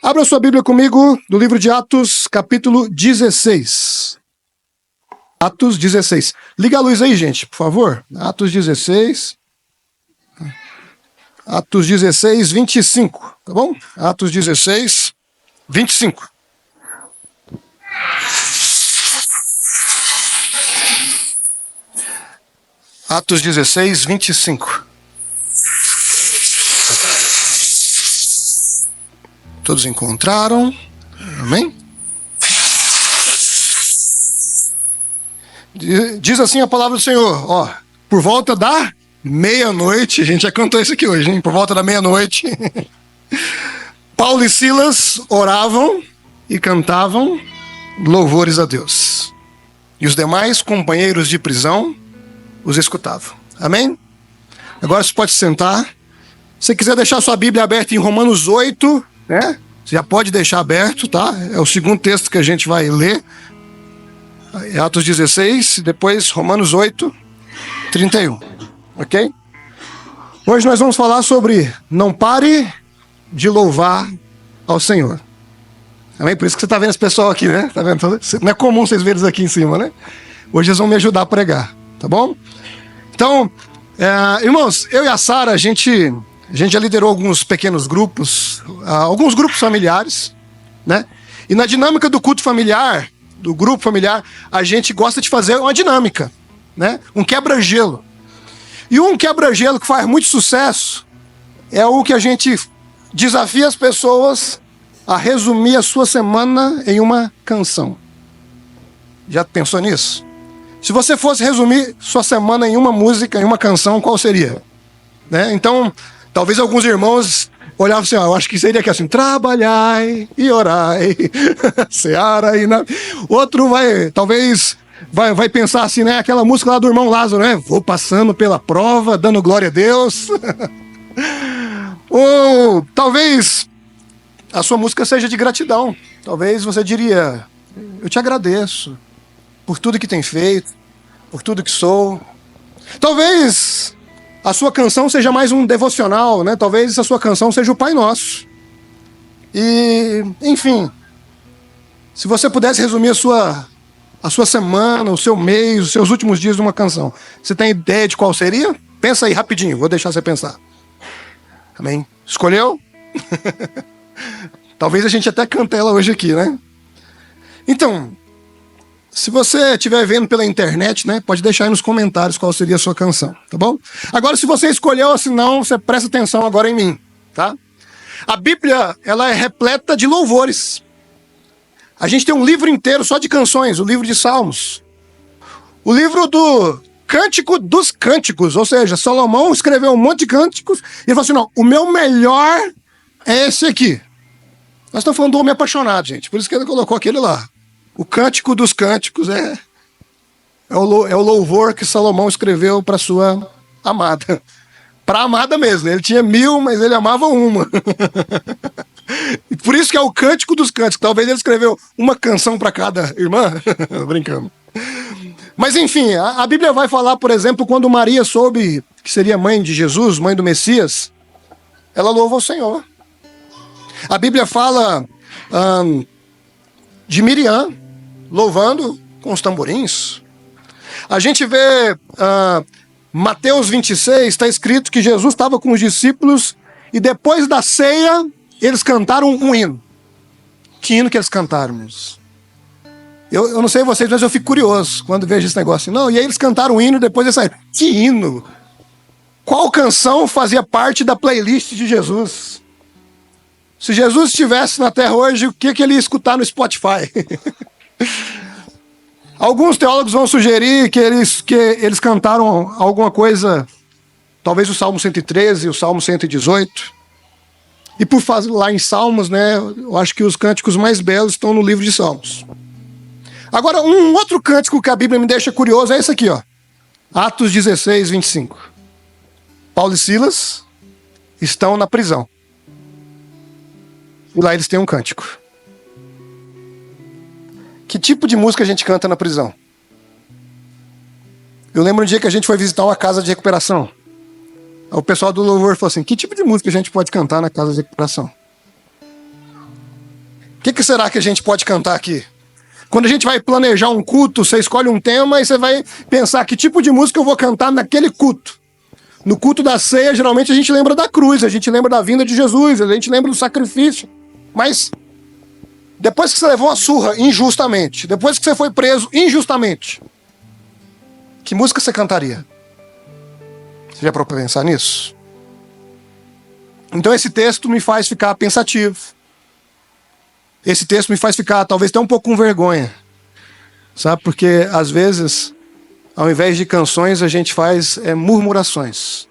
Abra sua Bíblia comigo no livro de Atos, capítulo 16. Atos 16. Liga a luz aí, gente, por favor. Atos 16. Atos 16, 25. Tá bom? Atos 16, 25. Atos 16, 25. Todos encontraram? Amém? Diz assim a palavra do Senhor, ó, por volta da meia-noite, a gente já cantou isso aqui hoje, hein? Por volta da meia-noite, Paulo e Silas oravam e cantavam louvores a Deus. E os demais companheiros de prisão os escutavam. Amém? Agora você pode sentar. Se você quiser deixar sua Bíblia aberta em Romanos 8, né? Você já pode deixar aberto, tá? É o segundo texto que a gente vai ler. Atos 16, depois Romanos 8, 31. Ok? Hoje nós vamos falar sobre não pare de louvar ao Senhor. Amém? Por isso que você está vendo esse pessoal aqui, né? Tá vendo? Não é comum vocês verem eles aqui em cima, né? Hoje eles vão me ajudar a pregar, tá bom? Então, irmãos, eu e a Sara, a gente já liderou alguns pequenos grupos, alguns grupos familiares, né? E na dinâmica do culto familiar, do grupo familiar, a gente gosta de fazer uma dinâmica, né? Um quebra-gelo. E um quebra-gelo que faz muito sucesso é o que a gente desafia as pessoas a resumir a sua semana em uma canção. Já pensou nisso? Se você fosse resumir sua semana em uma música, em uma canção, qual seria? Né? Então, talvez alguns irmãos olhavam assim, eu acho que seria aqui assim, trabalhai e orai, seara e... Outro vai pensar assim, né? Aquela música lá do irmão Lázaro, né? Vou passando pela prova, dando glória a Deus. Ou talvez a sua música seja de gratidão. Talvez você diria, eu te agradeço por tudo que tem feito, por tudo que sou. Talvez a sua canção seja mais um devocional, né? Talvez a sua canção seja o Pai Nosso. E, enfim, se você pudesse resumir a sua semana, o seu mês, os seus últimos dias numa canção, você tem ideia de qual seria? Pensa aí rapidinho, vou deixar você pensar. Amém? Escolheu? Talvez a gente até cante ela hoje aqui, né? Então, se você estiver vendo pela internet, né, pode deixar aí nos comentários qual seria a sua canção, tá bom? Agora, se você escolheu ou se não, você presta atenção agora em mim, tá? A Bíblia, ela é repleta de louvores. A gente tem um livro inteiro só de canções, o livro de Salmos. O livro do Cântico dos Cânticos, ou seja, Salomão escreveu um monte de cânticos e ele falou assim, não, o meu melhor é esse aqui. Nós estamos falando do homem apaixonado, gente, por isso que ele colocou aquele lá. O Cântico dos Cânticos é o louvor que Salomão escreveu para sua amada. Para a amada mesmo. Ele tinha 1000, mas ele amava uma. Por isso que é o Cântico dos Cânticos. Talvez ele escreveu uma canção para cada irmã. Brincando. Mas enfim, a Bíblia vai falar, por exemplo, quando Maria soube que seria mãe de Jesus, mãe do Messias, ela louva o Senhor. A Bíblia fala de Miriam louvando com os tamborins. A gente vê Mateus 26, está escrito que Jesus estava com os discípulos e depois da ceia eles cantaram um hino. Que hino que eles cantaram, irmãos? Eu não sei vocês, mas eu fico curioso quando vejo esse negócio. Não, e aí eles cantaram um hino e depois eles saíram. Que hino? Qual canção fazia parte da playlist de Jesus? Se Jesus estivesse na Terra hoje, o que ele ia escutar no Spotify? Alguns teólogos vão sugerir que eles cantaram alguma coisa, talvez o Salmo 113, o Salmo 118. E por falar em Salmos, né, eu acho que os cânticos mais belos estão no livro de Salmos. Agora, um outro cântico que a Bíblia me deixa curioso é esse aqui, ó. Atos 16, 25. Paulo e Silas estão na prisão. E lá eles têm um cântico. Que tipo de música a gente canta na prisão? Eu lembro um dia que a gente foi visitar uma casa de recuperação. O pessoal do louvor falou assim, que tipo de música a gente pode cantar na casa de recuperação? O que será que a gente pode cantar aqui? Quando a gente vai planejar um culto, você escolhe um tema e você vai pensar que tipo de música eu vou cantar naquele culto. No culto da ceia, geralmente a gente lembra da cruz, a gente lembra da vinda de Jesus, a gente lembra do sacrifício. Mas depois que você levou uma surra injustamente, depois que você foi preso injustamente, que música você cantaria? Você já parou para pensar nisso? Então esse texto me faz ficar pensativo. Esse texto me faz ficar talvez até um pouco com vergonha. Sabe? Porque às vezes, ao invés de canções, a gente faz murmurações.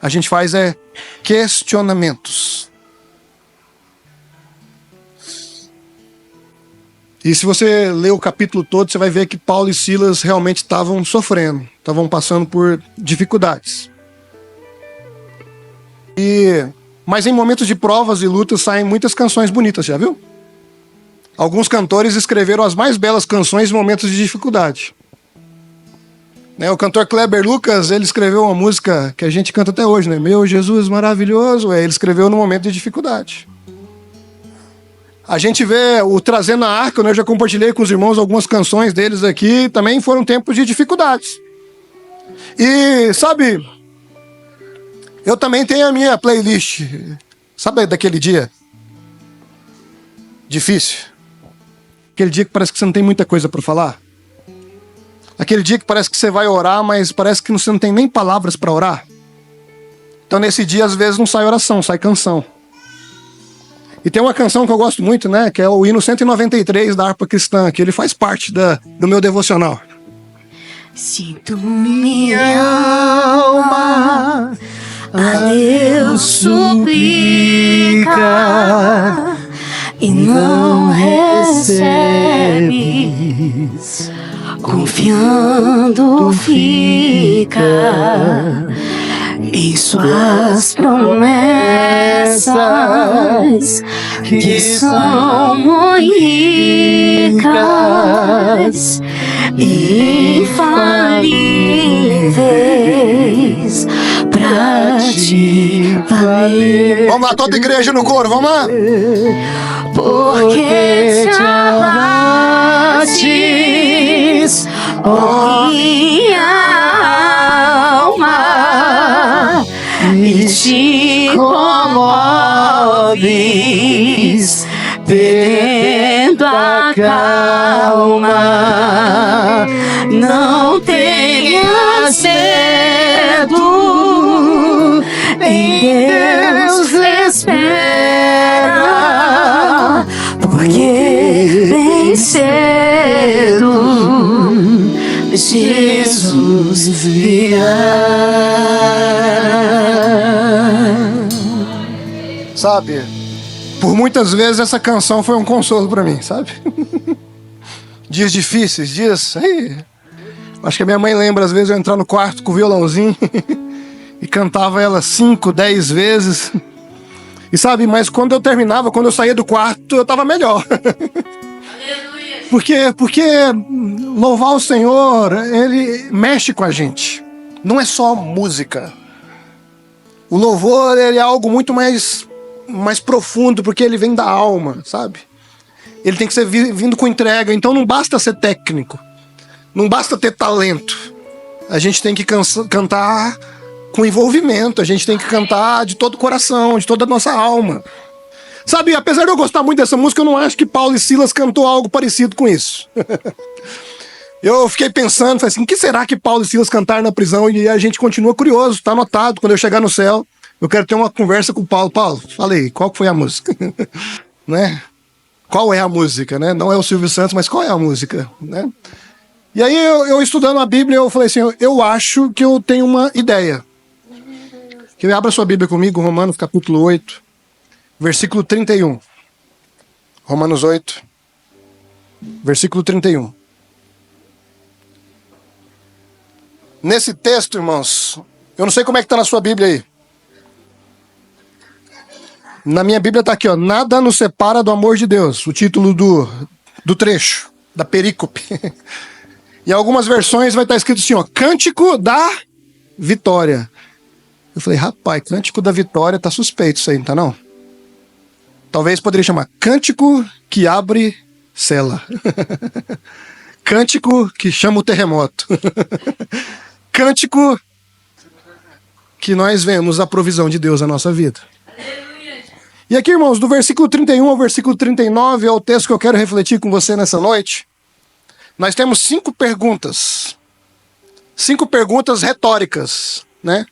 A gente faz questionamentos. E se você ler o capítulo todo, você vai ver que Paulo e Silas realmente estavam sofrendo. Estavam passando por dificuldades. Mas em momentos de provas e lutas saem muitas canções bonitas, já viu? Alguns cantores escreveram as mais belas canções em momentos de dificuldade. O cantor Kleber Lucas, ele escreveu uma música que a gente canta até hoje, né? Meu Jesus maravilhoso, ele escreveu no momento de dificuldade. A gente vê o Trazendo a Arca, né? Eu já compartilhei com os irmãos algumas canções deles aqui, também foram tempos de dificuldades. E, sabe, eu também tenho a minha playlist. Sabe daquele dia difícil? Aquele dia que parece que você não tem muita coisa para falar? Aquele dia que parece que você vai orar, mas parece que você não tem nem palavras para orar? Então nesse dia às vezes não sai oração, sai canção. E tem uma canção que eu gosto muito, né? Que é o hino 193 da harpa cristã, que ele faz parte do meu devocional. Sinto minha alma a Deus suplica e não recebes, confiando fica em suas promessas que são muito ricas e infalíveis pra te valer. Vamos lá, toda a igreja no coro, vamos lá. Porque te abates, ó minha alma, e te comoves, perdendo a calma. Não tenhas medo, em Deus espera, porque bem cedo Jesus virá. Sabe, por muitas vezes essa canção foi um consolo para mim, sabe? Dias difíceis, dias... acho que a minha mãe lembra, às vezes eu entrar no quarto com o violãozinho e cantava ela 5, 10 vezes. E sabe, mas quando eu terminava, quando eu saía do quarto, eu estava melhor. Porque louvar o Senhor, ele mexe com a gente. Não é só música. O louvor, ele é algo muito mais profundo, porque ele vem da alma, sabe? Ele tem que ser vindo com entrega. Então não basta ser técnico. Não basta ter talento. A gente tem que cantar com envolvimento. A gente tem que cantar de todo o coração, de toda a nossa alma. Sabe, apesar de eu gostar muito dessa música, eu não acho que Paulo e Silas cantou algo parecido com isso. Eu fiquei pensando, falei assim, o que será que Paulo e Silas cantaram na prisão? E a gente continua curioso, tá anotado. Quando eu chegar no céu, eu quero ter uma conversa com o Paulo. Paulo, falei, qual foi a música? Né? Qual é a música, né? Não é o Silvio Santos, mas qual é a música, né? E aí, eu estudando a Bíblia, eu falei assim, eu acho que eu tenho uma ideia. Que abra sua Bíblia comigo, Romanos capítulo 8, versículo 31. Romanos 8, versículo 31. Nesse texto, irmãos, eu não sei como é que está na sua Bíblia aí. Na minha Bíblia está aqui, ó, nada nos separa do amor de Deus, o título do trecho, da perícope. Em algumas versões vai estar escrito assim, ó, Cântico da Vitória. Eu falei, rapaz, Cântico da Vitória tá suspeito isso aí, não tá não? Talvez poderia chamar Cântico que abre cela. Cântico que chama o terremoto. Cântico que nós vemos a provisão de Deus na nossa vida. E aqui, irmãos, do versículo 31 ao versículo 39 é o texto que eu quero refletir com você nessa noite. Nós temos 5 perguntas. 5 perguntas retóricas, né?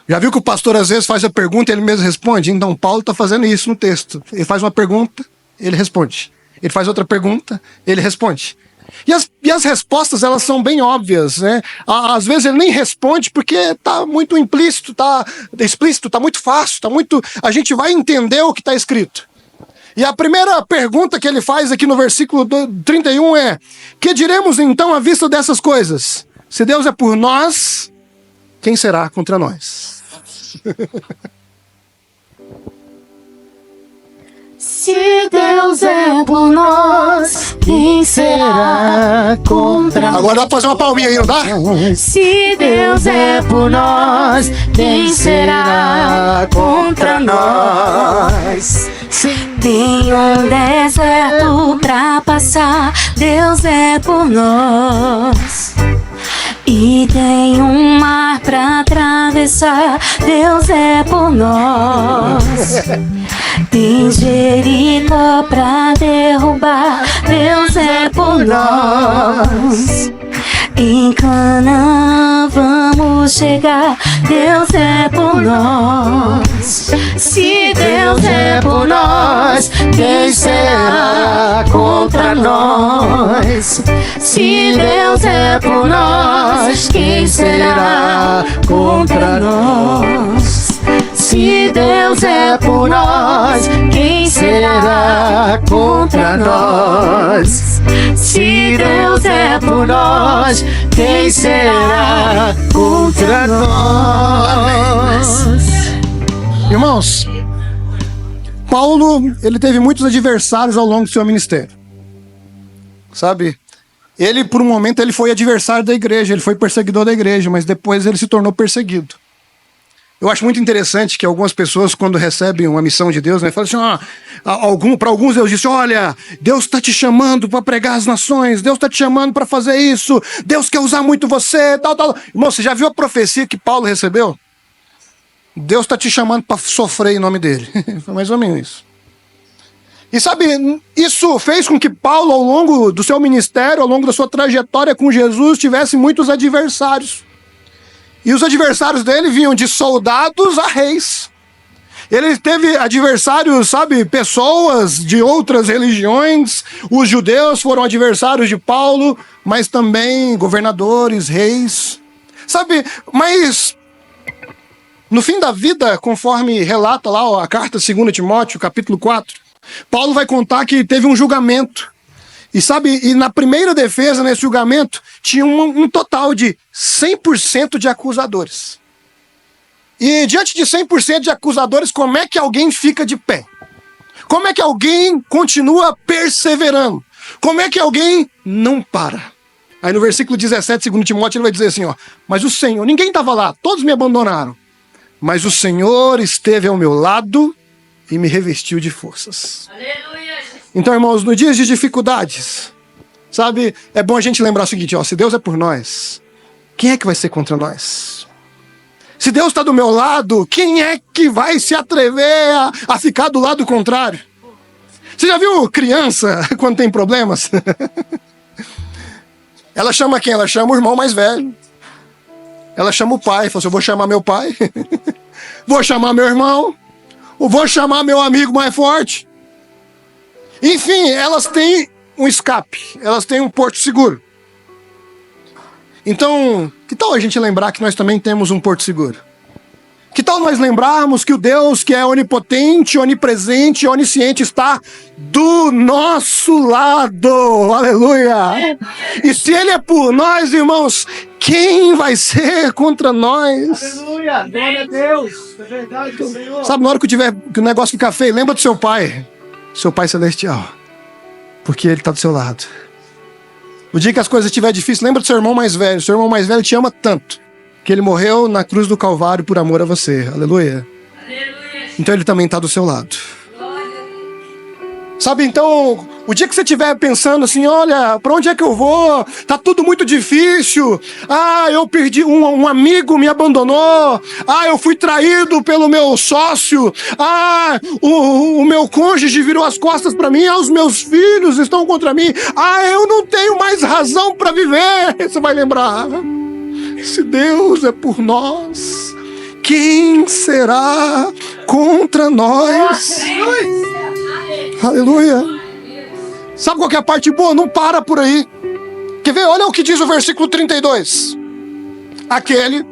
Já viu que o pastor às vezes faz a pergunta e ele mesmo responde? Então Paulo está fazendo isso no texto. Ele faz uma pergunta, ele responde. Ele faz outra pergunta, ele responde. E as respostas, elas são bem óbvias, né? Às vezes ele nem responde porque está muito implícito, está explícito, está muito fácil, a gente vai entender o que está escrito. E a primeira pergunta que ele faz aqui no versículo 31 é: que diremos então à vista dessas coisas? Se Deus é por nós, quem será contra nós? Se Deus é por nós, quem será contra nós? Agora dá pra fazer uma palminha aí, não dá? Se Deus é por nós, quem será contra nós? Tem um deserto pra passar, Deus é por nós. E tem um mar pra atravessar, Deus é por nós. Tem Jericó pra derrubar, Deus é por nós. Em Canaã vamos chegar, Deus é por nós. Se Deus é por nós, quem será contra nós? Se Deus é por nós, quem será contra nós? Se Deus é por nós, quem será contra nós? Se Deus é por nós, quem será contra nós? Irmãos, Paulo, ele teve muitos adversários ao longo do seu ministério. Sabe? Ele, por um momento, ele foi adversário da igreja, ele foi perseguidor da igreja, mas depois ele se tornou perseguido. Eu acho muito interessante que algumas pessoas, quando recebem uma missão de Deus, né, falam assim, para alguns Deus disse: olha, Deus está te chamando para pregar as nações, Deus está te chamando para fazer isso, Deus quer usar muito você, tal. Irmão, você já viu a profecia que Paulo recebeu? Deus está te chamando para sofrer em nome dele. Foi mais ou menos isso. E sabe, isso fez com que Paulo, ao longo do seu ministério, ao longo da sua trajetória com Jesus, tivesse muitos adversários. E os adversários dele vinham de soldados a reis. Ele teve adversários, sabe, pessoas de outras religiões. Os judeus foram adversários de Paulo, mas também governadores, reis. Sabe, mas no fim da vida, conforme relata lá a carta 2 Timóteo, capítulo 4, Paulo vai contar que teve um julgamento. E sabe, e na primeira defesa, nesse julgamento, tinha um total de 100% de acusadores. E diante de 100% de acusadores, como é que alguém fica de pé? Como é que alguém continua perseverando? Como é que alguém não para? Aí no versículo 17, 2 Timóteo, ele vai dizer assim, ó: mas o Senhor, ninguém estava lá, todos me abandonaram, mas o Senhor esteve ao meu lado e me revestiu de forças. Aleluia. Então, irmãos, nos dias de dificuldades, sabe, é bom a gente lembrar o seguinte, ó: se Deus é por nós, quem é que vai ser contra nós? Se Deus está do meu lado, quem é que vai se atrever a ficar do lado contrário? Você já viu criança quando tem problemas? Ela chama quem? Ela chama o irmão mais velho. Ela chama o pai, fala assim: eu vou chamar meu pai, vou chamar meu irmão, eu vou chamar meu amigo mais forte. Enfim, elas têm um escape, elas têm um porto seguro. Então, que tal a gente lembrar que nós também temos um porto seguro? Que tal nós lembrarmos que o Deus que é onipotente, onipresente, onisciente está do nosso lado? Aleluia! E se Ele é por nós, irmãos, quem vai ser contra nós? Aleluia! Glória a Deus! É verdade, Senhor. Sabe, na hora que o negócio ficar feio, lembra do seu pai. Seu Pai Celestial, porque Ele está do seu lado. O dia que as coisas estiverem difíceis, lembra do seu irmão mais velho. Seu irmão mais velho te ama tanto que ele morreu na cruz do Calvário por amor a você. Aleluia. Aleluia. Então Ele também está do seu lado. Glória. Sabe, então, o dia que você estiver pensando assim, olha, para onde é que eu vou? Tá tudo muito difícil. Ah, eu perdi, um amigo me abandonou. Ah, eu fui traído pelo meu sócio. Ah, o meu cônjuge virou as costas para mim. Ah, os meus filhos estão contra mim. Ah, eu não tenho mais razão para viver. Você vai lembrar, se Deus é por nós, quem será contra nós? Aleluia. Sabe qual que é a parte boa? Não para por aí. Quer ver? Olha o que diz o versículo 32. Aquele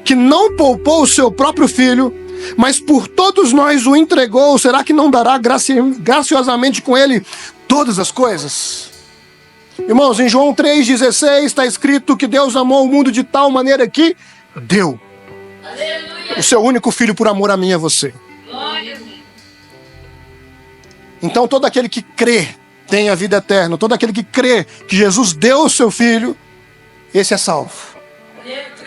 que não poupou o seu próprio filho, mas por todos nós o entregou, será que não dará graciosamente com ele todas as coisas? Irmãos, em João 3,16 está escrito que Deus amou o mundo de tal maneira que deu o seu único filho por amor a mim e a você. Então todo aquele que crê tem a vida eterna. Todo aquele que crê que Jesus deu o seu filho, esse é salvo.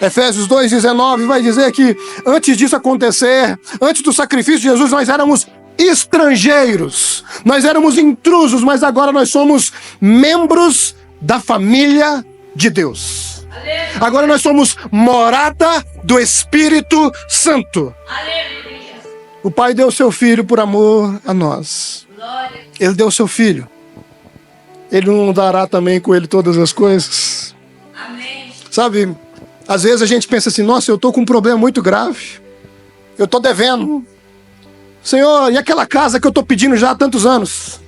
Efésios 2,19 vai dizer que antes disso acontecer, antes do sacrifício de Jesus, nós éramos estrangeiros, nós éramos intrusos, mas agora nós somos membros da família de Deus. Agora nós somos morada do Espírito Santo. O Pai deu o seu filho por amor a nós. Ele deu o seu filho. Ele não dará também com ele todas as coisas? Amém. Sabe, às vezes a gente pensa assim, nossa, eu estou com um problema muito grave. Eu estou devendo. Senhor, e aquela casa que eu estou pedindo já há tantos anos?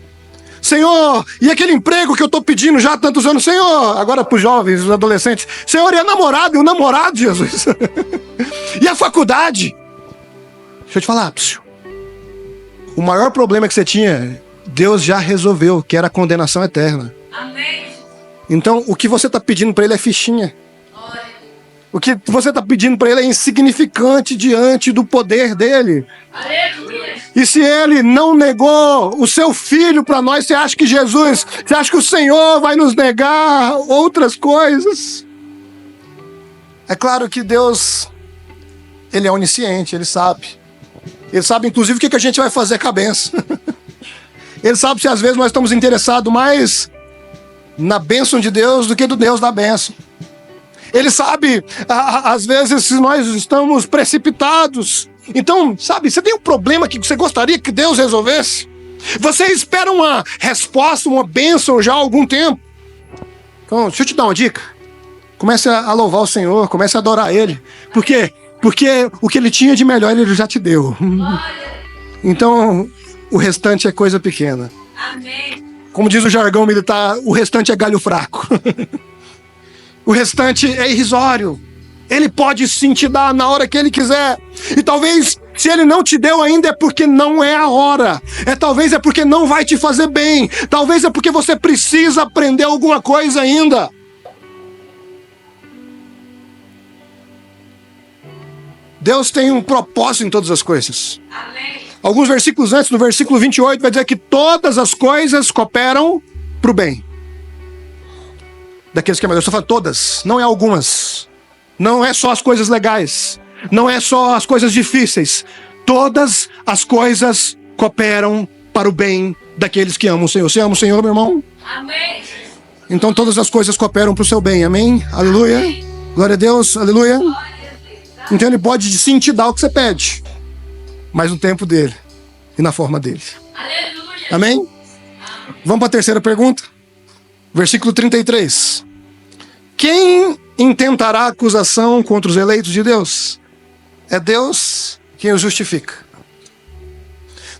Senhor, e aquele emprego que eu estou pedindo já há tantos anos? Senhor, agora para os jovens, os adolescentes. Senhor, e a namorada, e o namorado, Jesus? E a faculdade? Deixa eu te falar, psiu. O maior problema que você tinha, Deus já resolveu, que era a condenação eterna. Amém. Então, o que você está pedindo para ele é fichinha. O que você está pedindo para ele é insignificante diante do poder dele. Aleluia. E se ele não negou o seu filho para nós, você acha que Jesus, você acha que o Senhor vai nos negar outras coisas? É claro que Deus, ele é onisciente, ele sabe. Ele sabe, inclusive, o que a gente vai fazer com a bênção. Ele sabe se às vezes nós estamos interessados mais na bênção de Deus do que do Deus da bênção. Ele sabe, às vezes, se nós estamos precipitados. Então, sabe, você tem um problema que você gostaria que Deus resolvesse? Você espera uma resposta, uma bênção já há algum tempo. Então, deixa eu te dar uma dica. Comece a louvar o Senhor, comece a adorar Ele. Por quê? Porque o que Ele tinha de melhor, Ele já te deu. Então, o restante é coisa pequena. Amém. Como diz o jargão militar, o restante é galho fraco. O restante é irrisório. Ele pode sim te dar na hora que Ele quiser. E talvez, se Ele não te deu ainda, é porque não é a hora. Talvez é porque não vai te fazer bem. Talvez é porque você precisa aprender alguma coisa ainda. Deus tem um propósito em todas as coisas. Amém. Alguns versículos antes, no versículo 28, vai dizer que todas as coisas cooperam para o bem. Daqueles que amam. Eu estou falando todas, não é algumas. Não é só as coisas legais. Não é só as coisas difíceis. Todas as coisas cooperam para o bem daqueles que amam o Senhor. Você ama o Senhor, meu irmão? Amém. Então todas as coisas cooperam para o seu bem. Amém? Aleluia. Amém. Glória a Deus. Aleluia. Então Ele pode sim te dar o que você pede, mas no tempo dele e na forma dele. Aleluia. Amém? Vamos para a terceira pergunta. Versículo 33. Quem intentará acusação contra os eleitos de Deus? É Deus quem os justifica.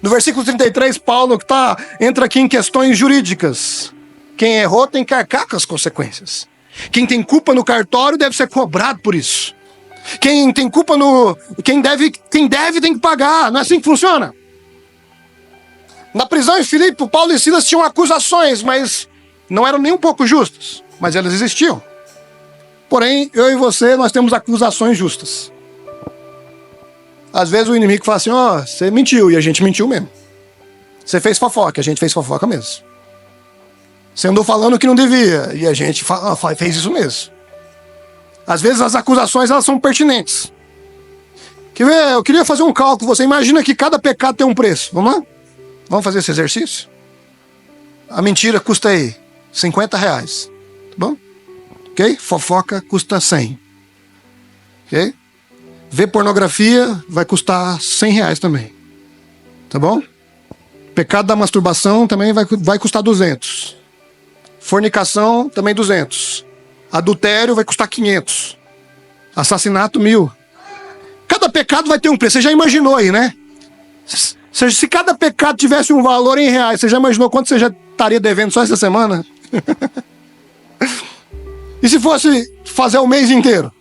No versículo 33, Paulo entra aqui em questões jurídicas. Quem errou tem que arcar com as consequências. Quem tem culpa no cartório deve ser cobrado por isso. Quem tem culpa Quem deve tem que pagar. Não é assim que funciona? Na prisão em Filipe, Paulo e Silas tinham acusações, mas não eram nem um pouco justas. Mas elas existiam. Porém, eu e você, nós temos acusações justas. Às vezes o inimigo fala assim, você mentiu, e a gente mentiu mesmo. Você fez fofoca, a gente fez fofoca mesmo. Você andou falando que não devia, e a gente fez isso mesmo. Às vezes as acusações, elas são pertinentes. Quer ver? Eu queria fazer um cálculo. Você imagina que cada pecado tem um preço. Vamos lá? Vamos fazer esse exercício? A mentira custa aí R$50. Tá bom? Ok? Fofoca custa 100. Ok? Ver pornografia vai custar R$100 também. Tá bom? Pecado da masturbação também vai custar 200. Fornicação também 200. Adultério vai custar 500. Assassinato 1.000. Cada pecado vai ter um preço. Você já imaginou aí, né? Se cada pecado tivesse um valor em reais, você já imaginou quanto você já estaria devendo só essa semana? E se fosse fazer o mês inteiro?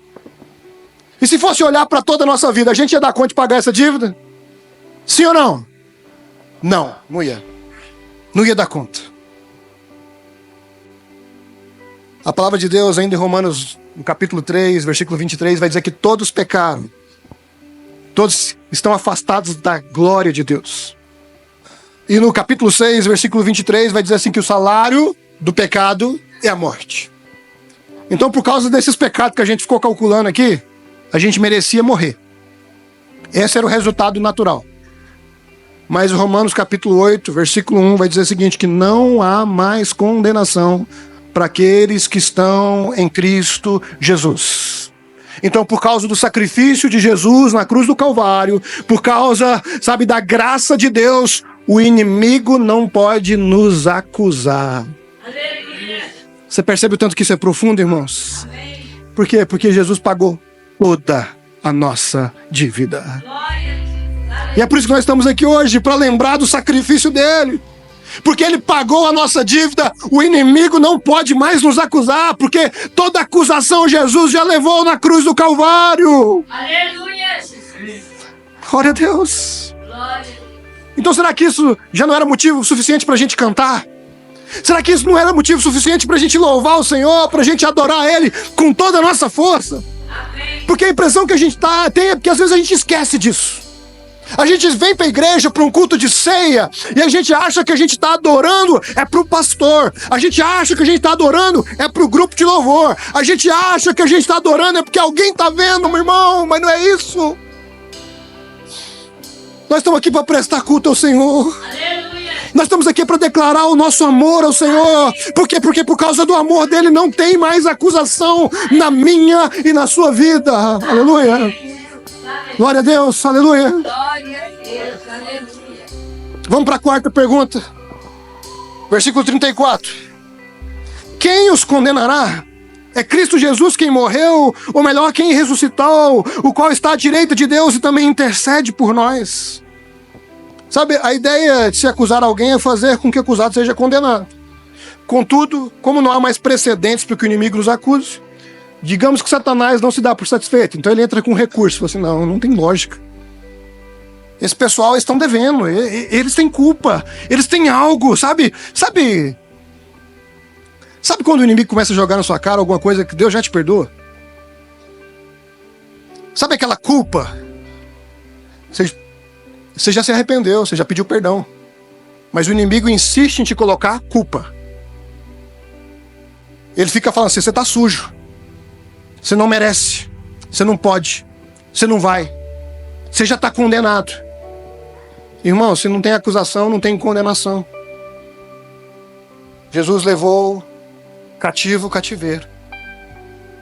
E se fosse olhar para toda a nossa vida, a gente ia dar conta de pagar essa dívida? Sim ou não? Não, não ia. Não ia dar conta. A palavra de Deus, ainda em Romanos, no capítulo 3, versículo 23, vai dizer que todos pecaram. Todos estão afastados da glória de Deus. E no capítulo 6, versículo 23, vai dizer assim que o salário do pecado é a morte. Então, por causa desses pecados que a gente ficou calculando aqui, a gente merecia morrer. Esse era o resultado natural. Mas Romanos capítulo 8, versículo 1, vai dizer o seguinte, que não há mais condenação para aqueles que estão em Cristo Jesus. Então, por causa do sacrifício de Jesus na cruz do Calvário, por causa, sabe, da graça de Deus, o inimigo não pode nos acusar. Você percebe o tanto que isso é profundo, irmãos? Por quê? Porque Jesus pagou toda a nossa dívida. E é por isso que nós estamos aqui hoje, para lembrar do sacrifício dele. Porque ele pagou a nossa dívida, o inimigo não pode mais nos acusar, porque toda acusação Jesus já levou na cruz do Calvário. Aleluia! Glória a Deus. Então será que isso já não era motivo suficiente para a gente cantar? Será que isso não era motivo suficiente para a gente louvar o Senhor, para a gente adorar Ele com toda a nossa força? Porque a impressão que a gente tem é porque às vezes a gente esquece disso. A gente vem para a igreja, para um culto de ceia, e a gente acha que a gente está adorando é para o pastor. A gente acha que a gente está adorando é para o grupo de louvor. A gente acha que a gente está adorando é porque alguém está vendo, meu irmão, mas não é isso. Nós estamos aqui para prestar culto ao Senhor. Aleluia! Nós estamos aqui para declarar o nosso amor ao Senhor. Por quê? Porque por causa do amor dele não tem mais acusação na minha e na sua vida. Aleluia. Glória a Deus. Aleluia. Glória a Deus, aleluia. Vamos para a quarta pergunta. Versículo 34. Quem os condenará? É Cristo Jesus quem morreu, ou melhor, quem ressuscitou, o qual está à direita de Deus e também intercede por nós. Sabe, a ideia de se acusar alguém é fazer com que o acusado seja condenado. Contudo, como não há mais precedentes para que o inimigo nos acuse, digamos que Satanás não se dá por satisfeito. Então ele entra com recurso. Fala assim, não tem lógica. Esse pessoal estão devendo. Eles têm culpa. Eles têm algo, sabe? Sabe quando o inimigo começa a jogar na sua cara alguma coisa que Deus já te perdoa? Sabe aquela culpa? Você já se arrependeu, você já pediu perdão. Mas o inimigo insiste em te colocar culpa. Ele fica falando assim, você está sujo. Você não merece. Você não pode. Você não vai. Você já está condenado. Irmão, se não tem acusação, não tem condenação. Jesus levou cativo o cativeiro.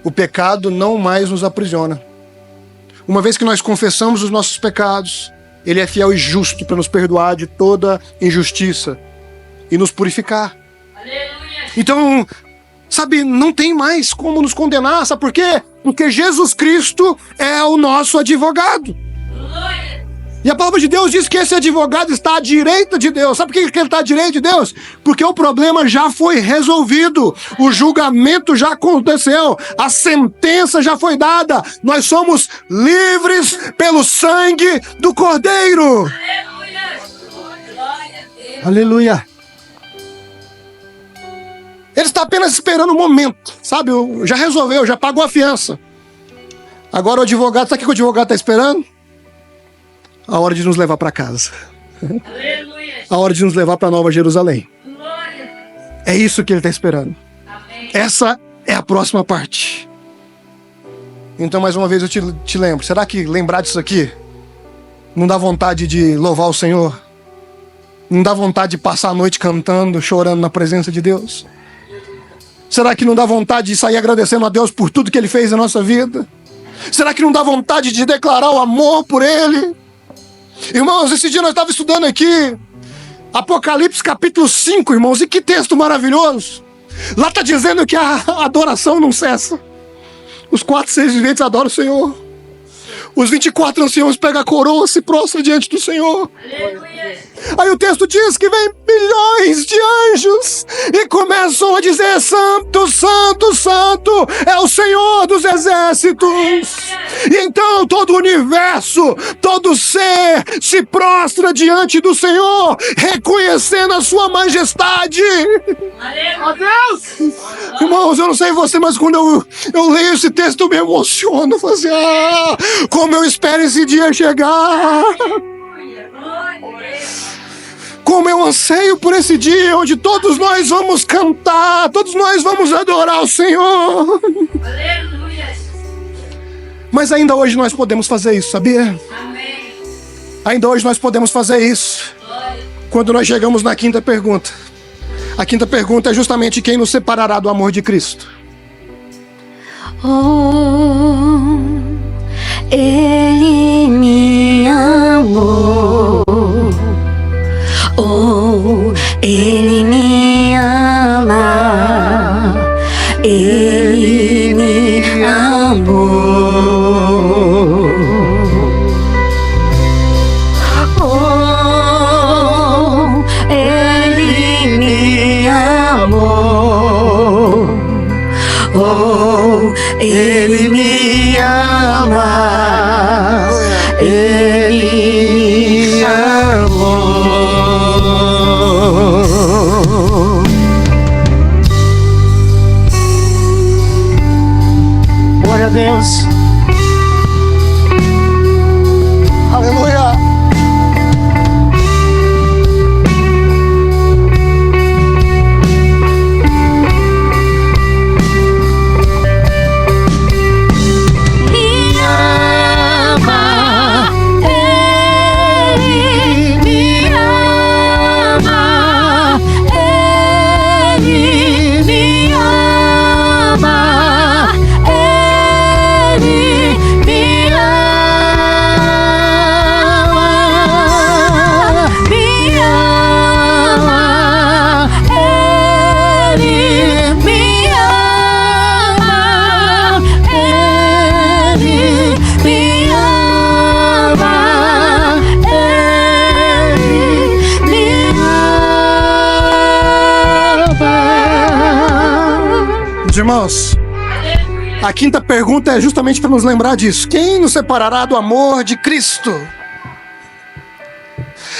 O pecado não mais nos aprisiona. Uma vez que nós confessamos os nossos pecados, Ele é fiel e justo para nos perdoar de toda injustiça e nos purificar. Aleluia! Então, sabe, não tem mais como nos condenar. Sabe por quê? Porque Jesus Cristo é o nosso advogado. Glória! E a palavra de Deus diz que esse advogado está à direita de Deus. Sabe por que ele está à direita de Deus? Porque o problema já foi resolvido. O julgamento já aconteceu. A sentença já foi dada. Nós somos livres pelo sangue do Cordeiro. Aleluia! Glória a Deus! Aleluia. Ele está apenas esperando o momento. Sabe, já resolveu, já pagou a fiança. Agora o advogado, sabe o que o advogado está esperando? A hora de nos levar para casa. Aleluia! A hora de nos levar para Nova Jerusalém. Glória! É isso que ele está esperando. Amém! Essa é a próxima parte. Então, mais uma vez, eu te lembro. Será que lembrar disso aqui não dá vontade de louvar o Senhor? Não dá vontade de passar a noite cantando, chorando na presença de Deus? Será que não dá vontade de sair agradecendo a Deus por tudo que Ele fez na nossa vida? Será que não dá vontade de declarar o amor por Ele? Irmãos, esse dia nós estávamos estudando aqui Apocalipse capítulo 5, irmãos, e que texto maravilhoso. Lá está dizendo que a adoração não cessa. Os 4 seres viventes adoram o Senhor. Os 24 anciãos pegam a coroa, se prostram diante do Senhor. Aleluia. Aí o texto diz que vem milhões de anjos e começam a dizer: Santo, Santo, Santo é o Senhor dos exércitos. E então todo o universo, todo ser se prostra diante do Senhor, reconhecendo a sua majestade. Aleluia. Deus! Irmãos, eu não sei você, mas quando eu leio esse texto eu me emociono. Eu falo assim: como eu espero esse dia chegar. Glória a Deus. Como eu anseio por esse dia onde todos nós vamos cantar, todos nós vamos adorar o Senhor. Aleluia. Mas ainda hoje nós podemos fazer isso, sabia? Amém. Ainda hoje nós podemos fazer isso. Glória. Quando nós chegamos na quinta pergunta. A quinta pergunta é justamente: quem nos separará do amor de Cristo? Oh, Ele me amou. Oh, Ele me ama. Ele me amou. Oh, Ele me amou. Oh, Ele me ama. Ele me amou. Glória a Deus. Aleluia! Me ama, Ele me ama, Ele me ama, Ele me ama, me ama, Ele me ama, Ele me ama, Ele me ama. Irmãos, a quinta pergunta é justamente para nos lembrar disso. Quem nos separará do amor de Cristo?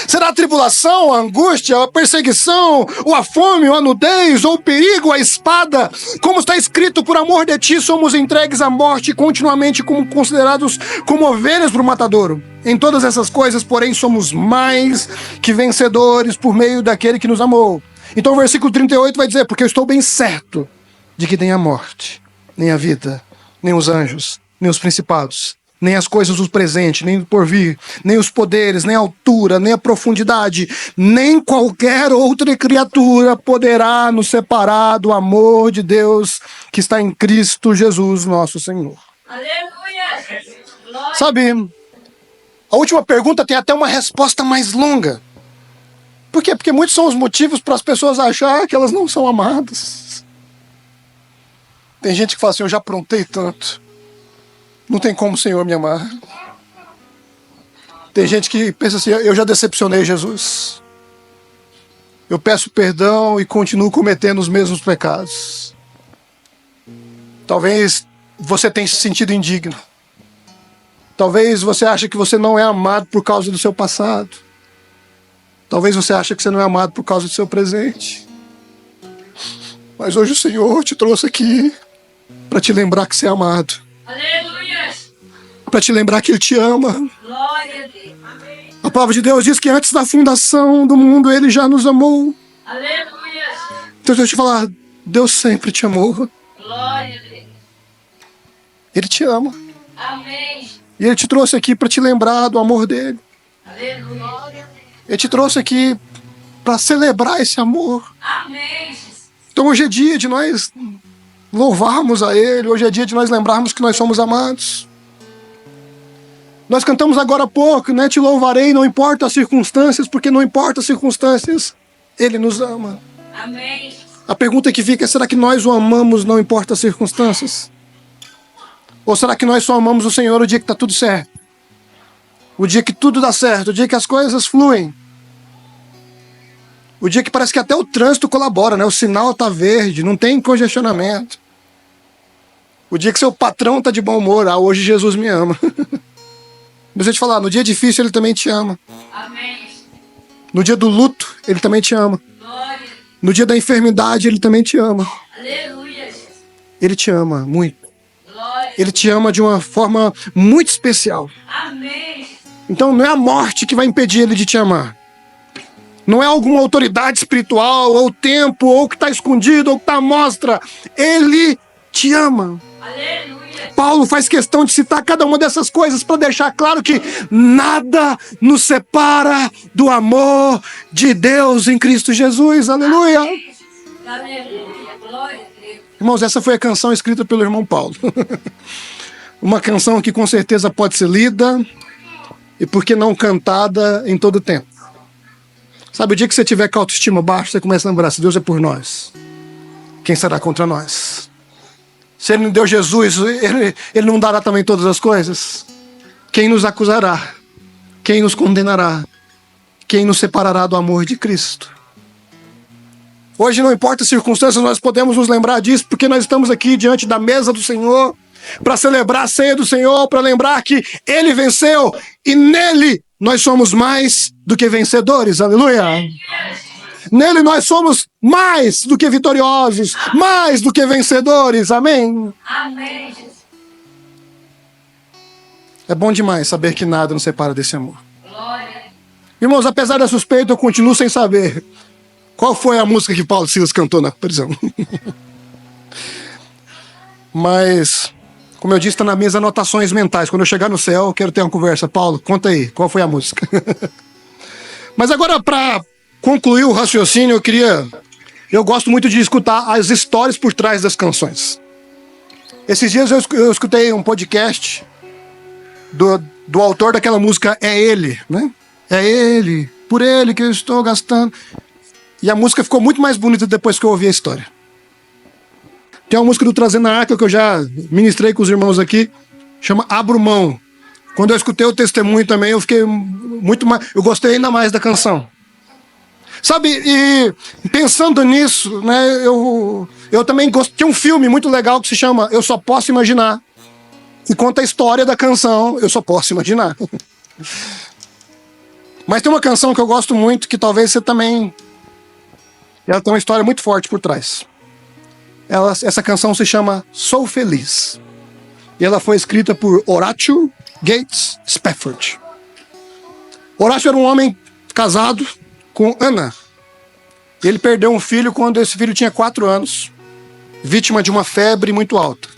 Será a tribulação, a angústia, a perseguição, ou a fome, ou a nudez, ou o perigo, a espada? Como está escrito: por amor de ti somos entregues à morte, continuamente como considerados como ovelhas para o matadouro. Em todas essas coisas, porém, somos mais que vencedores por meio daquele que nos amou. Então o versículo 38 vai dizer: porque eu estou bem certo de que nem a morte, nem a vida, nem os anjos, nem os principados, nem as coisas do presente, nem do porvir, nem os poderes, nem a altura, nem a profundidade, nem qualquer outra criatura poderá nos separar do amor de Deus que está em Cristo Jesus, nosso Senhor. Aleluia. Glória. Sabe, a última pergunta tem até uma resposta mais longa. Por quê? Porque muitos são os motivos para as pessoas achar que elas não são amadas. Tem gente que fala assim: eu já aprontei tanto, não tem como o Senhor me amar. Tem gente que pensa assim: eu já decepcionei Jesus, eu peço perdão e continuo cometendo os mesmos pecados. Talvez você tenha se sentido indigno. Talvez você ache que você não é amado por causa do seu passado. Talvez você ache que você não é amado por causa do seu presente. Mas hoje o Senhor te trouxe aqui para te lembrar que você é amado. Aleluia. Para te lembrar que Ele te ama. Glória a Deus. Amém. A palavra de Deus diz que antes da fundação do mundo Ele já nos amou. Aleluia. Então deixa eu te falar: Deus sempre te amou. Glória a Deus. Ele te ama. Amém. E Ele te trouxe aqui para te lembrar do amor dele. Aleluia. Ele te trouxe aqui para celebrar esse amor. Amém, Jesus. Então hoje é dia de nós louvarmos a Ele, hoje é dia de nós lembrarmos que nós somos amados. Nós cantamos agora há pouco, né? Te louvarei, não importa as circunstâncias, porque não importa as circunstâncias, Ele nos ama. Amém. A pergunta que fica é, será que nós o amamos não importa as circunstâncias? Ou será que nós só amamos o Senhor o dia que está tudo certo? O dia que tudo dá certo, o dia que as coisas fluem. O dia que parece que até o trânsito colabora, né? O sinal está verde, não tem congestionamento. O dia que seu patrão está de bom humor, hoje Jesus me ama. Mas eu te falar, no dia difícil Ele também te ama. Amém. No dia do luto, Ele também te ama. Glória. No dia da enfermidade, Ele também te ama. Aleluia, Jesus. Ele te ama muito. Glória. Ele te ama de uma forma muito especial. Amém. Então não é a morte que vai impedir Ele de te amar. Não é alguma autoridade espiritual, ou o tempo, ou o que está escondido, ou o que está à mostra. Ele te ama. Aleluia. Paulo faz questão de citar cada uma dessas coisas para deixar claro que nada nos separa do amor de Deus em Cristo Jesus. Aleluia. Aleluia. Glória a Deus. Irmãos, essa foi a canção escrita pelo irmão Paulo. Uma canção que com certeza pode ser lida e, por que não, cantada em todo tempo. Sabe, o dia que você tiver com a autoestima baixa, você começa a lembrar, se Deus é por nós, quem será contra nós? Se Ele não deu Jesus, Ele não dará também todas as coisas? Quem nos acusará? Quem nos condenará? Quem nos separará do amor de Cristo? Hoje, não importa as circunstâncias, nós podemos nos lembrar disso, porque nós estamos aqui diante da mesa do Senhor, para celebrar a ceia do Senhor, para lembrar que Ele venceu, e nele nós somos mais do que vencedores. Aleluia! Nele nós somos mais do que vitoriosos, mais do que vencedores. Amém? Amém, Jesus. É bom demais saber que nada nos separa desse amor. Glória. Irmãos, apesar da suspeita, eu continuo sem saber qual foi a música que Paulo Silas cantou na prisão. Mas, como eu disse, está nas minhas anotações mentais. Quando eu chegar no céu, eu quero ter uma conversa. Paulo, conta aí, qual foi a música? Mas agora, para concluir o raciocínio, eu gosto muito de escutar as histórias por trás das canções. Esses dias eu escutei um podcast do autor daquela música É Ele, né? É Ele, por Ele que eu estou gastando. E a música ficou muito mais bonita depois que eu ouvi a história. Tem uma música do Trazendo a Arca que eu já ministrei com os irmãos aqui, chama Abro Mão. Quando eu escutei o testemunho também, eu fiquei muito mais... Eu gostei ainda mais da canção. Sabe, e pensando nisso, né, eu também gosto... Tinha um filme muito legal que se chama Eu Só Posso Imaginar, que conta a história da canção Eu Só Posso Imaginar. Mas tem uma canção que eu gosto muito, que talvez você também... Ela tem uma história muito forte por trás. Essa canção se chama Sou Feliz. E ela foi escrita por Horatio Gates Spafford. Horatio era um homem casado com Ana. Ele perdeu um filho quando esse filho tinha 4 anos, vítima de uma febre muito alta.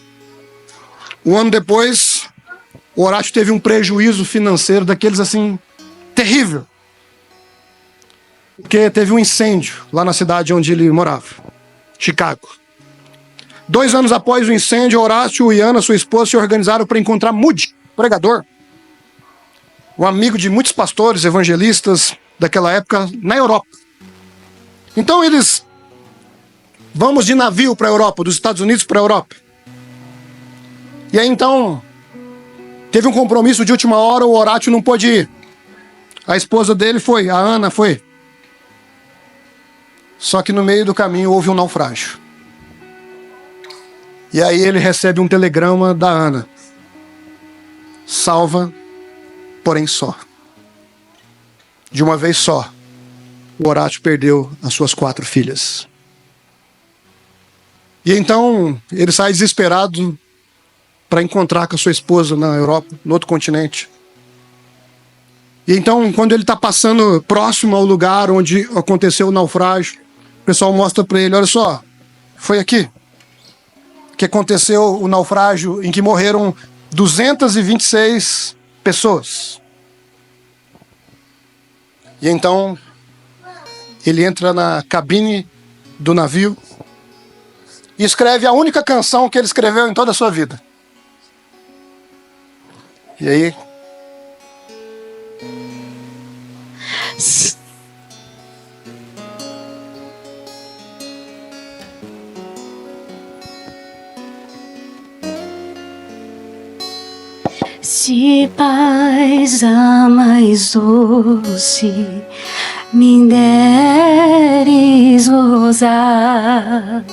Um ano depois, o Horatio teve um prejuízo financeiro daqueles assim, terrível. Porque teve um incêndio lá na cidade onde ele morava, Chicago. 2 anos após o incêndio, Horácio e Ana, sua esposa, se organizaram para encontrar Moody, pregador, um amigo de muitos pastores, evangelistas daquela época, na Europa. Então eles... Vamos de navio para a Europa, dos Estados Unidos para a Europa. E aí então, teve um compromisso de última hora, o Horácio não pôde ir. A esposa dele foi, a Ana foi. Só que no meio do caminho houve um naufrágio. E aí ele recebe um telegrama da Ana. Salva, porém só. De uma vez só, o Horácio perdeu as suas 4 filhas. E então ele sai desesperado para encontrar com a sua esposa na Europa, no outro continente. E então, quando ele está passando próximo ao lugar onde aconteceu o naufrágio, o pessoal mostra para ele, olha só, foi aqui que aconteceu o naufrágio em que morreram 226 pessoas. E então, ele entra na cabine do navio e escreve a única canção que ele escreveu em toda a sua vida. E aí? Se paz a mais doce me deres gozar,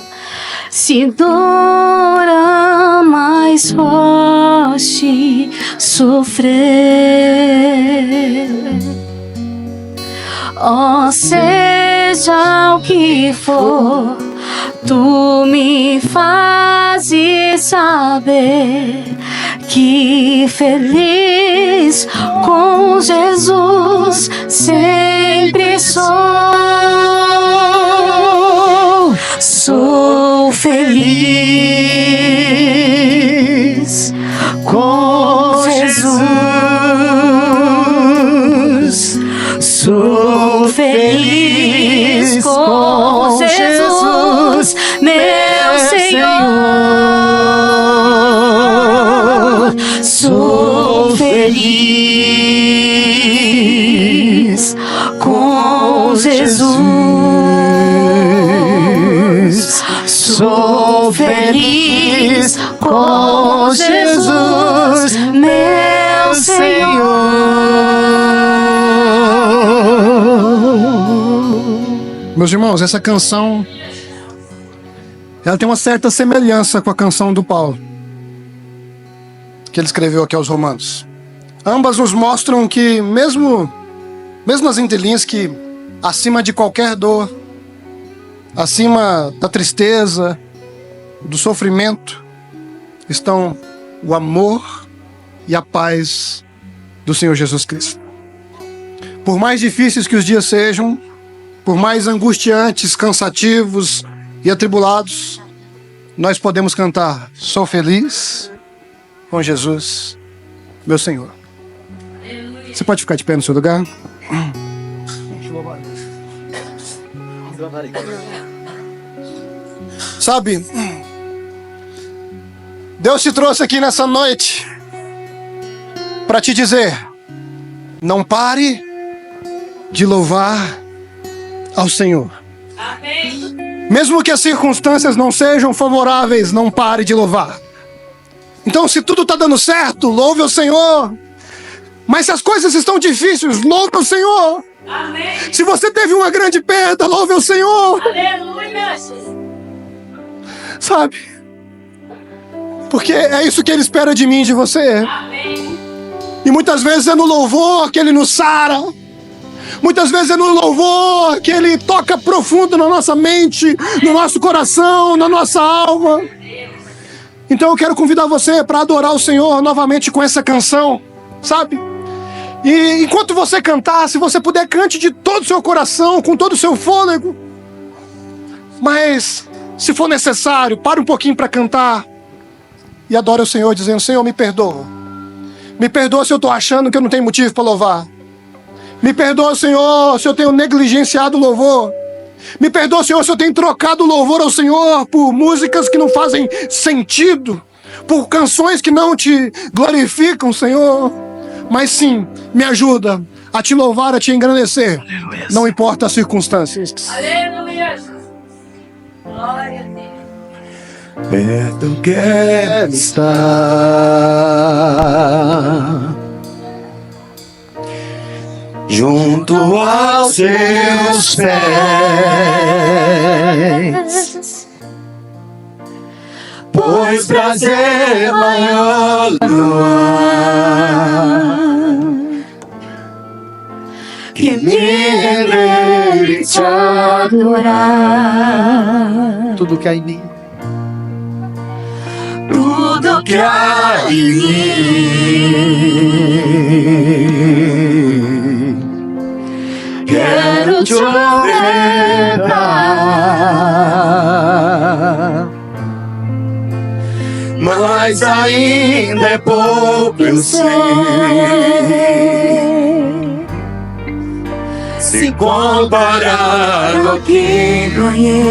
se dor a mais forte sofrer, ó, seja o que for, tu me fazes saber que feliz com Jesus sempre sou. Sou feliz com Jesus. Sou feliz com Jesus, meu Senhor. Sou feliz com Jesus. Sou feliz com Jesus, meu Senhor. Meus irmãos, essa canção, ela tem uma certa semelhança com a canção do Paulo, que ele escreveu aqui aos Romanos. Ambas nos mostram que mesmo as entrelinhas, que acima de qualquer dor, acima da tristeza, do sofrimento, estão o amor e a paz do Senhor Jesus Cristo. Por mais difíceis que os dias sejam, por mais angustiantes, cansativos e atribulados, nós podemos cantar: sou feliz com Jesus, meu Senhor. Você pode ficar de pé no seu lugar? Sabe, Deus te trouxe aqui nessa noite para te dizer: não pare de louvar ao Senhor. Amém. Mesmo que as circunstâncias não sejam favoráveis, não pare de louvar. Então, se tudo está dando certo, louve ao Senhor. Mas se as coisas estão difíceis, louve ao Senhor. Amém. Se você teve uma grande perda, louve ao Senhor. Aleluia. Sabe? Porque é isso que Ele espera de mim e de você. Amém. E muitas vezes é no louvor que Ele nos sara. Muitas vezes é no louvor que Ele toca profundo na nossa mente, no nosso coração, na nossa alma. Então eu quero convidar você para adorar o Senhor novamente com essa canção, sabe? E enquanto você cantar, se você puder, cante de todo o seu coração, com todo o seu fôlego. Mas, se for necessário, pare um pouquinho para cantar e adore o Senhor, dizendo: Senhor, me perdoa. Me perdoa se eu estou achando que eu não tenho motivo para louvar. Me perdoa, Senhor, se eu tenho negligenciado o louvor. Me perdoa, Senhor, se eu tenho trocado o louvor ao Senhor por músicas que não fazem sentido, por canções que não te glorificam, Senhor. Mas sim, me ajuda a te louvar, a te engrandecer. Aleluia. Não importa as circunstâncias. Aleluia. Glória a Deus. Perto quero estar, junto aos seus pés, pois prazer maior não há que me render te adorar. Tudo que há em mim, tudo que há em mim, quero te ofertar. Mas ainda é pouco, eu sei. Se comparado ao que ganhei.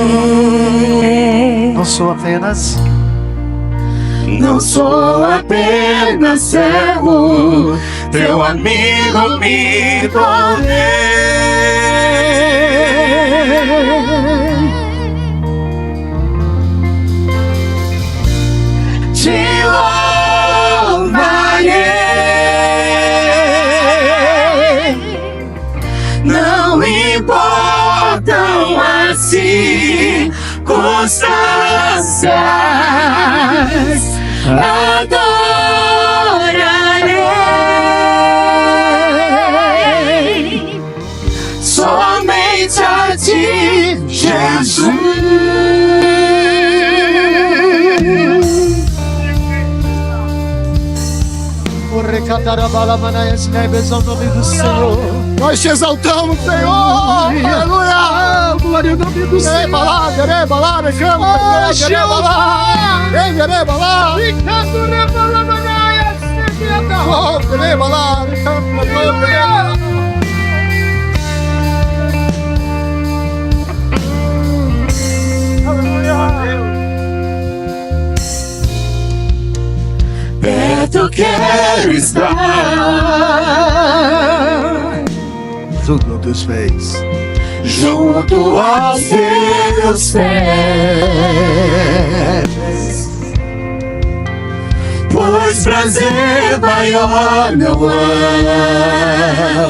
não sou apenas servo, teu amigo me te louvarei. Não importam as circunstâncias, adorarei somente a ti, Jesus. ao nome do Senhor. Nós te exaltamos, Senhor. Aleluia. Glória ao nome do Senhor. Perto quero estar, Junto aos teus pés, junto aos teus pés, pois prazer maior não há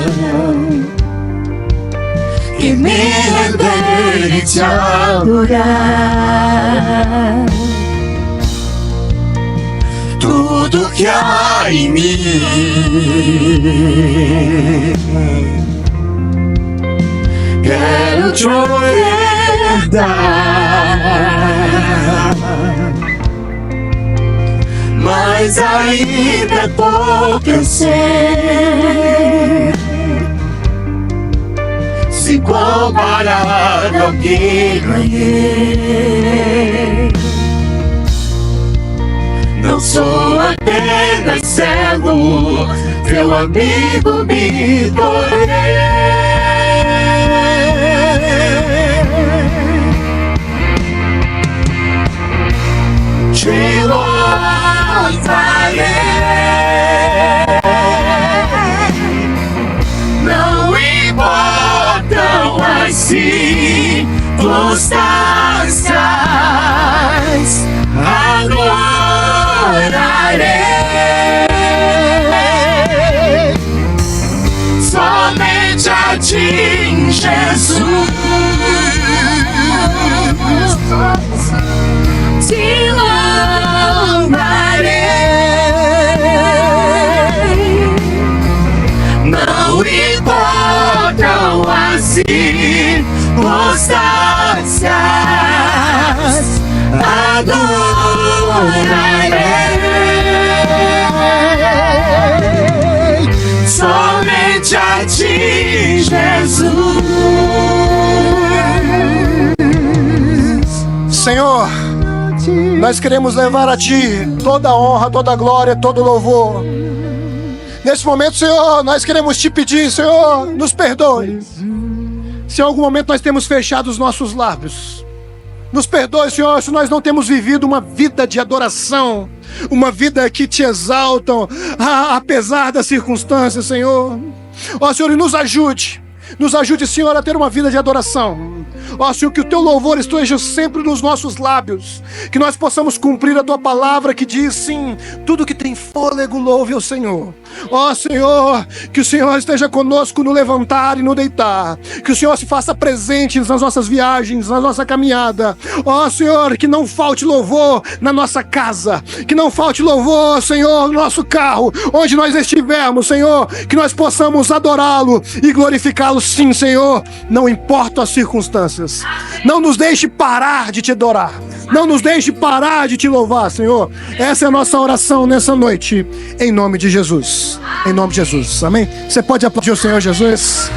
que me render e te adorar. Tudo que há em mim quero te dar, mas ainda é pouco eu sei, se comparado ao que ganhei. Não sou apenas servo, teu amigo me tornei. Te louvarei. Não importam as circunstâncias, adorarei somente a ti, Jesus. Te louvarei. Não importam as circunstâncias, adorarei somente a ti, Jesus. Senhor, nós queremos levar a ti toda a honra, toda a glória, todo o louvor. Nesse momento, Senhor, nós queremos te pedir, Senhor, nos perdoe. Se em algum momento nós temos fechado os nossos lábios, nos perdoe, Senhor, se nós não temos vivido uma vida de adoração, uma vida que te exaltam, apesar das circunstâncias, Senhor. Ó, Senhor, e nos ajude, Senhor, a ter uma vida de adoração. Ó, Senhor, que o teu louvor esteja sempre nos nossos lábios, que nós possamos cumprir a tua palavra que diz, sim, tudo que tem fôlego louve ao Senhor. Ó, Senhor, que o Senhor esteja conosco no levantar e no deitar, que o Senhor se faça presente nas nossas viagens, na nossa caminhada. Ó, Senhor, que não falte louvor na nossa casa, que não falte louvor, Senhor, no nosso carro, onde nós estivermos, Senhor, que nós possamos adorá-lo e glorificá-lo, sim, Senhor, não importa as circunstâncias. Não nos deixe parar de te adorar, não nos deixe parar de te louvar, Senhor. Essa é a nossa oração nessa noite, em nome de Jesus. Em nome de Jesus, amém? Você pode aplaudir o Senhor Jesus?